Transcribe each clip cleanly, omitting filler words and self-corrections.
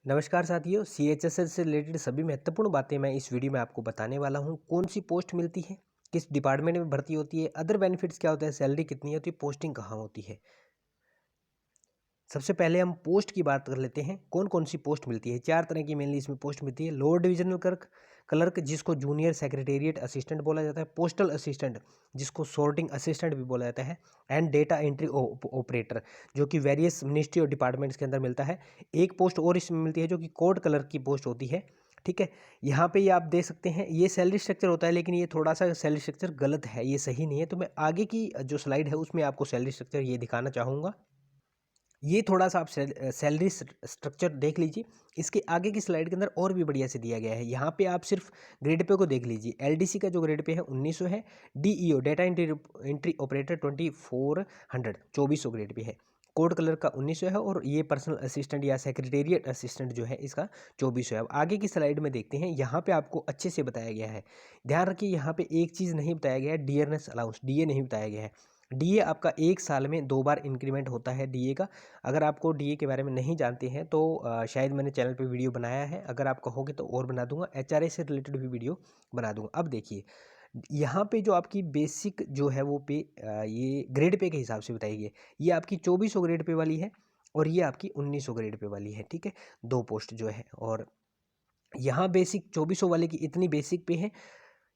नमस्कार साथियों, सीएचएसएल से रिलेटेड सभी महत्वपूर्ण बातें मैं इस वीडियो में आपको बताने वाला हूं। कौन सी पोस्ट मिलती है, किस डिपार्टमेंट में भर्ती होती है, अदर बेनिफिट्स क्या होता है, सैलरी कितनी होती है, पोस्टिंग कहाँ होती है। सबसे पहले हम पोस्ट की बात कर लेते हैं। कौन कौन सी पोस्ट मिलती है। 4 तरह की मेनली इसमें पोस्ट मिलती है। लोअर डिविजनल क्लर्क जिसको जूनियर सेक्रेटेरिएट असिस्टेंट बोला जाता है, पोस्टल असिस्टेंट जिसको सॉर्टिंग असिस्टेंट भी बोला जाता है, एंड डेटा एंट्री ऑपरेटर जो कि वेरियस मिनिस्ट्री और डिपार्टमेंट्स के अंदर मिलता है। एक पोस्ट और इसमें मिलती है जो कि कोड क्लर्क की पोस्ट होती है। ठीक है, यहाँ पे ये आप देख सकते हैं, ये सैलरी स्ट्रक्चर होता है, लेकिन ये थोड़ा सा सैलरी स्ट्रक्चर गलत है, ये सही नहीं है। तो मैं आगे की जो स्लाइड है उसमें आपको सैलरी स्ट्रक्चर ये दिखाना चाहूँगा। ये थोड़ा सा आप सैलरी स्ट्रक्चर देख लीजिए। इसके आगे की स्लाइड के अंदर और भी बढ़िया से दिया गया है। यहाँ पे आप सिर्फ ग्रेड पे को देख लीजिए। एलडीसी का जो ग्रेड पे है 1900 है। DEO data entry operator 2400 2400 grade pay है। कोड कलर का 1900 है, और ये पर्सनल असिस्टेंट या सेक्रेटेरिएट असिस्टेंट जो है इसका 2400 है। अब आगे की स्लाइड में देखते हैं। यहाँ पे आपको अच्छे से बताया गया है। ध्यान रखिए, यहाँ पे एक चीज़ नहीं बताया गया है, डियरनेस अलाउंस, डीए नहीं बताया गया है। डीए आपका 1 साल में 2 बार इंक्रीमेंट होता है डीए का। अगर आपको डीए के बारे में नहीं जानते हैं तो शायद मैंने चैनल पे वीडियो बनाया है, अगर आप कहोगे तो और बना दूंगा। एचआरए से रिलेटेड भी वीडियो बना दूंगा। अब देखिए, यहाँ पे जो आपकी बेसिक जो है वो पे ये ग्रेड पे के हिसाब से बताई गई है। ये आपकी 2400 ग्रेड पे वाली है, और ये आपकी 1900 ग्रेड पे वाली है। ठीक है, दो पोस्ट जो है। और यहाँ बेसिक 2400 वाले की इतनी बेसिक पे है,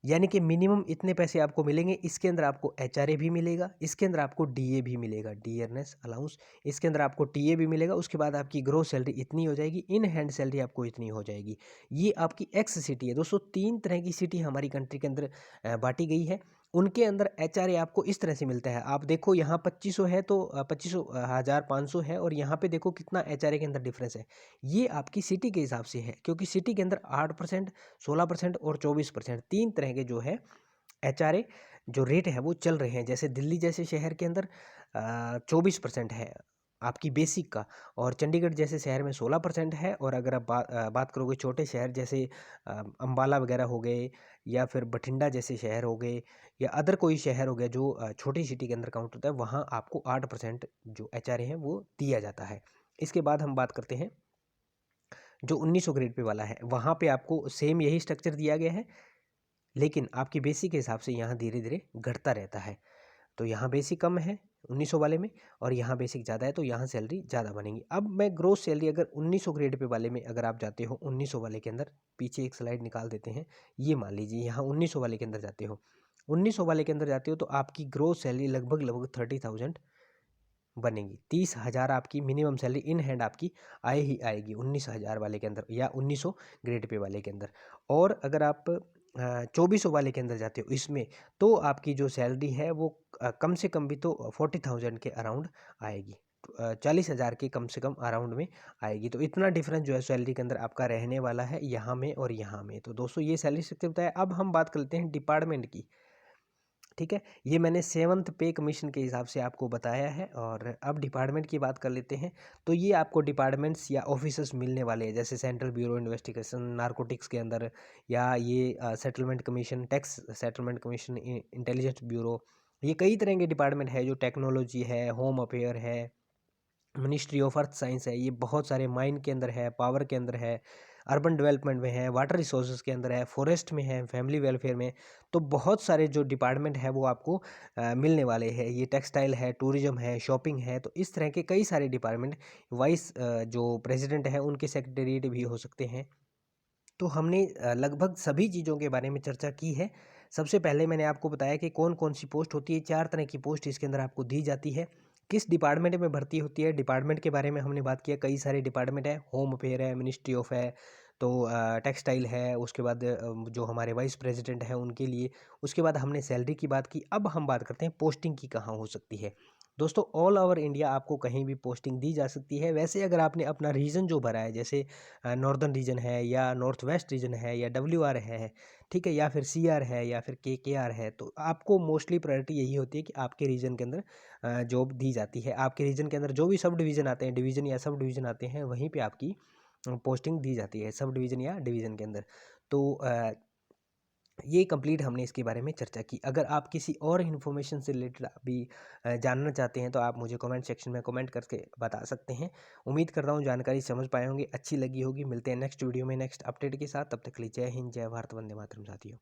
यानी कि मिनिमम इतने पैसे आपको मिलेंगे। इसके अंदर आपको एचआरए भी मिलेगा, इसके अंदर आपको डीए भी मिलेगा, डियरनेस अलाउंस। इसके अंदर आपको टीए भी मिलेगा। उसके बाद आपकी ग्रोस सैलरी इतनी हो जाएगी, इन हैंड सैलरी आपको इतनी हो जाएगी। ये आपकी एक्स सिटी है दोस्तों। 3 तरह की सिटी हमारी कंट्री के अंदर बांटी गई है। उनके अंदर एचआरए आपको इस तरह से मिलता है। आप देखो, यहाँ 2500 है तो 2500 1500 है, और यहाँ पे देखो कितना एचआरए के अंदर डिफरेंस है। ये आपकी सिटी के हिसाब से है, क्योंकि सिटी के अंदर 8%, 16% और 24%, 3 तरह के जो है एचआरए जो रेट है वो चल रहे हैं। जैसे दिल्ली जैसे शहर के अंदर 24% है आपकी बेसिक का, और चंडीगढ़ जैसे शहर में 16% है। और अगर आप बात करोगे छोटे शहर जैसे अम्बाला वगैरह हो गए, या फिर बठिंडा जैसे शहर हो गए, या अदर कोई शहर हो गया जो छोटी सिटी के अंदर काउंट होता है, वहाँ आपको 8% जो एचआरए है वो दिया जाता है। इसके बाद हम बात करते हैं जो 1900 ग्रेड पे वाला है। वहाँ पे आपको सेम यही स्ट्रक्चर दिया गया है, लेकिन आपकी बेसिक के हिसाब से यहाँ धीरे धीरे घटता रहता है। तो यहाँ बेसिक कम है 1900 वाले में, और यहाँ बेसिक ज़्यादा है, तो यहाँ सैलरी ज़्यादा बनेगी। अब मैं ग्रोस सैलरी अगर 1900 ग्रेड पे वाले में अगर आप जाते हो, 1900 वाले के अंदर, पीछे एक स्लाइड निकाल देते हैं। ये मान लीजिए यहाँ 1900 वाले के अंदर जाते हो, 1900 वाले के अंदर जाते हो, तो आपकी ग्रोस सैलरी लगभग लगभग 30,000 बनेगी। 30,000 आपकी मिनिमम सैलरी इन हैंड आपकी आए ही आएगी 19,000 वाले के अंदर, या 1900 ग्रेड पे वाले के अंदर। और अगर आप 2400 वाले के अंदर जाते हो इसमें, तो आपकी जो सैलरी है वो कम से कम भी तो 40,000 के अराउंड आएगी। 40,000 के कम से कम अराउंड में आएगी। तो इतना डिफरेंस जो है सैलरी के अंदर आपका रहने वाला है, यहाँ में और यहाँ में। तो दोस्तों ये सैलरी स्ट्रक्चर बताया। अब हम बात कर लेते हैं डिपार्टमेंट की। ठीक है, ये मैंने 7th पे कमीशन के हिसाब से आपको बताया है। और अब डिपार्टमेंट की बात कर लेते हैं। तो ये आपको डिपार्टमेंट्स या ऑफिसर्स मिलने वाले हैं, जैसे सेंट्रल ब्यूरो इन्वेस्टिगेशन नारकोटिक्स के अंदर, या ये settlement commission, tax settlement commission, intelligence bureau. ये कई तरह के डिपार्टमेंट है, जो टेक्नोलॉजी है, होम अफेयर है, मिनिस्ट्री ऑफ अर्थ साइंस है, ये बहुत सारे माइन के अंदर है, पावर के अंदर है, अर्बन डेवलपमेंट में है, वाटर रिसोर्सेज के अंदर है, फॉरेस्ट में है, फैमिली वेलफेयर में। तो बहुत सारे जो डिपार्टमेंट है वो आपको मिलने वाले हैं। ये टेक्सटाइल है, टूरिज्म है, शॉपिंग है। तो इस तरह के कई सारे डिपार्टमेंट वाइस जो प्रेसिडेंट है उनके सेक्रेटरीट भी हो सकते हैं। तो हमने लगभग सभी चीज़ों के बारे में चर्चा की है। सबसे पहले मैंने आपको बताया कि कौन कौन सी पोस्ट होती है। 4 तरह की पोस्ट इसके अंदर आपको दी जाती है। किस डिपार्टमेंट में भर्ती होती है, डिपार्टमेंट के बारे में हमने बात किया। कई सारे डिपार्टमेंट है, होम अफेयर है, मिनिस्ट्री ऑफ है, तो टेक्सटाइल है। उसके बाद जो हमारे वाइस प्रेसिडेंट हैं उनके लिए। उसके बाद हमने सैलरी की बात की। अब हम बात करते हैं पोस्टिंग की कहाँ हो सकती है। दोस्तों ऑल ओवर इंडिया आपको कहीं भी पोस्टिंग दी जा सकती है। वैसे अगर आपने अपना रीजन जो भरा है, जैसे नॉर्दर्न रीजन है, या नॉर्थ वेस्ट रीजन है, या WR है, ठीक है, या फिर CR है, या फिर KKR है, तो आपको मोस्टली प्रायोरिटी यही होती है कि आपके रीजन के अंदर जॉब दी जाती है। आपके रीजन के अंदर जो भी सब डिवीज़न आते हैं, डिवीज़न या सब डिवीज़न आते हैं, वहीं पे आपकी पोस्टिंग दी जाती है, सब डिवीज़न या डिवीज़न के अंदर। तो ये कंप्लीट हमने इसके बारे में चर्चा की। अगर आप किसी और इन्फॉर्मेशन से रिलेटेड अभी जानना चाहते हैं तो आप मुझे कमेंट सेक्शन में कमेंट करके बता सकते हैं। उम्मीद करता हूँ जानकारी समझ पाए होंगे, अच्छी लगी होगी। मिलते हैं नेक्स्ट वीडियो में नेक्स्ट अपडेट के साथ। तब तक के लिए जय हिंद, जय भारत, वंदे मातरम साथियों।